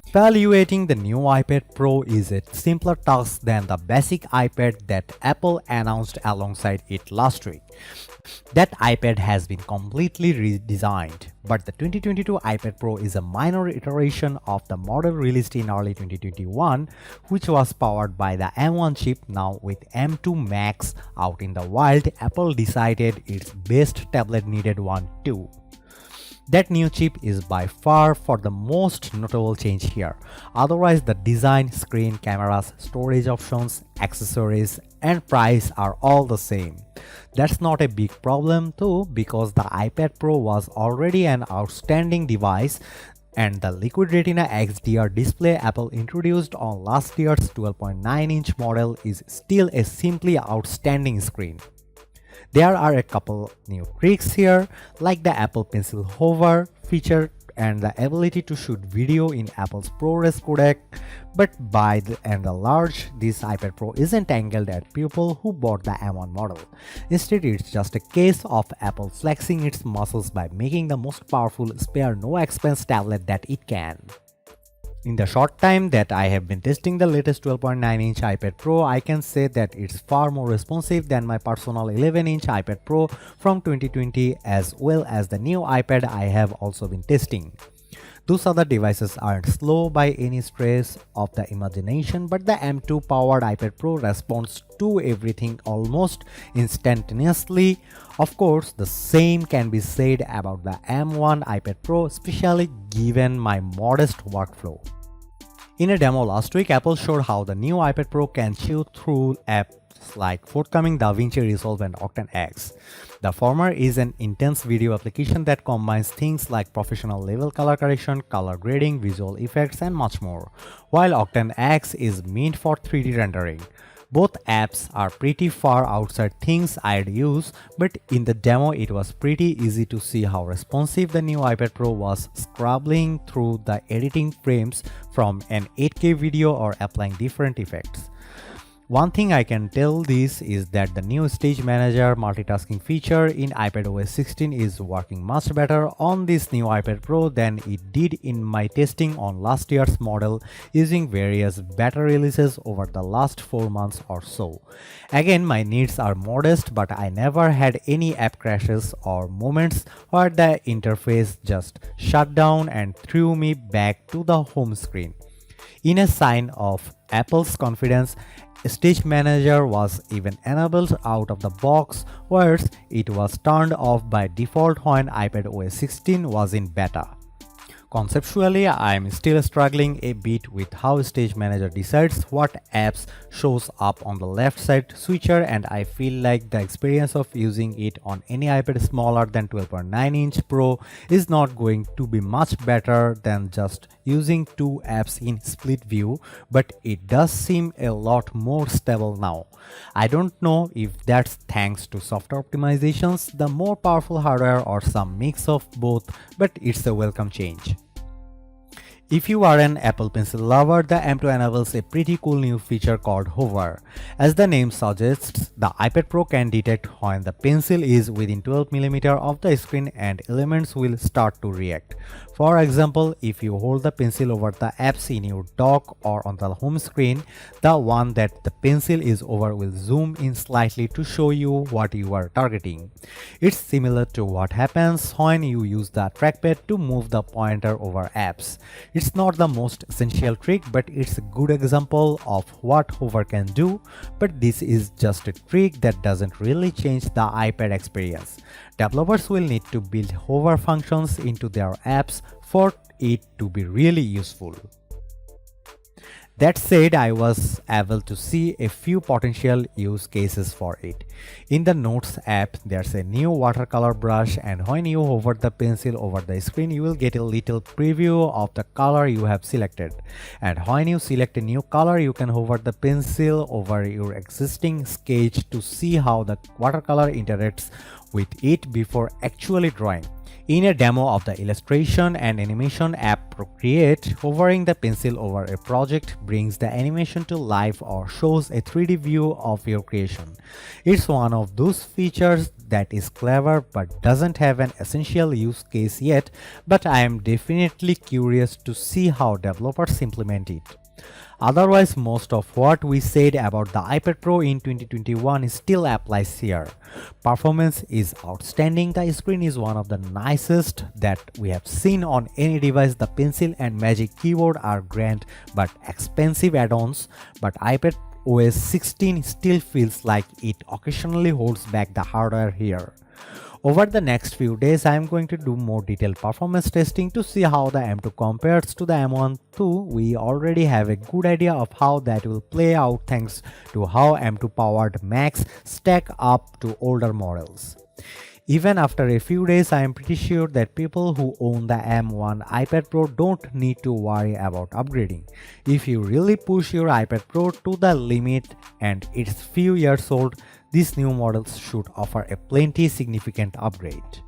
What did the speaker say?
Evaluating the new iPad Pro is a simpler task than the basic iPad that Apple announced alongside it last week. That iPad has been completely redesigned, but the 2022 iPad Pro is a minor iteration of the model released in early 2021, which was powered by the M1 chip. Now with M2 Max out in the wild, Apple decided its best tablet needed one too. That new chip is by far for the most notable change here. Otherwise, the design, screen, cameras, storage options, accessories, and price are all the same. That's not a big problem though, because the iPad Pro was already an outstanding device, and the Liquid Retina XDR display Apple introduced on last year's 12.9-inch model is still a simply outstanding screen. There are a couple new tricks here, like the Apple Pencil Hover feature and the ability to shoot video in Apple's ProRes codec, but by and large, this iPad Pro isn't angled at people who bought the M1 model. Instead, it's just a case of Apple flexing its muscles by making the most powerful, spare, no-expense tablet that it can. In the short time that I have been testing the latest 12.9-inch iPad Pro, I can say that it's far more responsive than my personal 11-inch iPad Pro from 2020, as well as the new iPad I have also been testing. Those other devices aren't slow by any stretch of the imagination, but the M2 powered iPad Pro responds to everything almost instantaneously. Of course, the same can be said about the M1 iPad Pro, especially given my modest workflow. In a demo last week, Apple showed how the new iPad Pro can chew through apps like forthcoming DaVinci Resolve and Octane X. The former is an intense video application that combines things like professional level color correction, color grading, visual effects, and much more, while Octane X is meant for 3D rendering. Both apps are pretty far outside things I'd use, but in the demo it was pretty easy to see how responsive the new iPad Pro was, scrubbing through the editing frames from an 8K video or applying different effects. One thing I can tell this is that the new Stage Manager multitasking feature in iPadOS 16 is working much better on this new iPad Pro than it did in my testing on last year's model using various beta releases over the last 4 months or so. Again, my needs are modest, but I never had any app crashes or moments where the interface just shut down and threw me back to the home screen. In a sign of Apple's confidence, Stage Manager was even enabled out of the box, whereas it was turned off by default when iPadOS 16 was in beta. Conceptually, I am still struggling a bit with how Stage Manager decides what apps shows up on the left side switcher, and I feel like the experience of using it on any iPad smaller than 12.9-inch Pro is not going to be much better than just using two apps in split view, but it does seem a lot more stable now. I don't know if that's thanks to software optimizations, the more powerful hardware, or some mix of both, but it's a welcome change. If you are an Apple Pencil lover, the M2 enables a pretty cool new feature called Hover. As the name suggests, the iPad Pro can detect when the pencil is within 12mm of the screen and elements will start to react. For example, if you hold the pencil over the apps in your dock or on the home screen, the one that the pencil is over will zoom in slightly to show you what you are targeting. It's similar to what happens when you use the trackpad to move the pointer over apps. It's not the most essential trick, but it's a good example of what Hover can do, but this is just a trick that doesn't really change the iPad experience. Developers will need to build Hover functions into their apps for it to be really useful. That said, I was able to see a few potential use cases for it. In the Notes app, there's a new watercolor brush, and when you hover the pencil over the screen, you will get a little preview of the color you have selected. And when you select a new color, you can hover the pencil over your existing sketch to see how the watercolor interacts with it before actually drawing. In a demo of the illustration and animation app Procreate, hovering the pencil over a project brings the animation to life or shows a 3D view of your creation. It's one of those features that is clever but doesn't have an essential use case yet, but I am definitely curious to see how developers implement it. Otherwise, most of what we said about the iPad Pro in 2021 still applies here. Performance is outstanding, the screen is one of the nicest that we have seen on any device, the pencil and magic keyboard are grand but expensive add-ons, but iPad OS 16 still feels like it occasionally holds back the hardware here. Over the next few days, I am going to do more detailed performance testing to see how the M2 compares to the M1 II. We already have a good idea of how that will play out thanks to how M2 powered Macs stack up to older models. Even after a few days, I am pretty sure that people who own the M1 iPad Pro don't need to worry about upgrading. If you really push your iPad Pro to the limit and it's few years old, these new models should offer a plenty significant upgrade.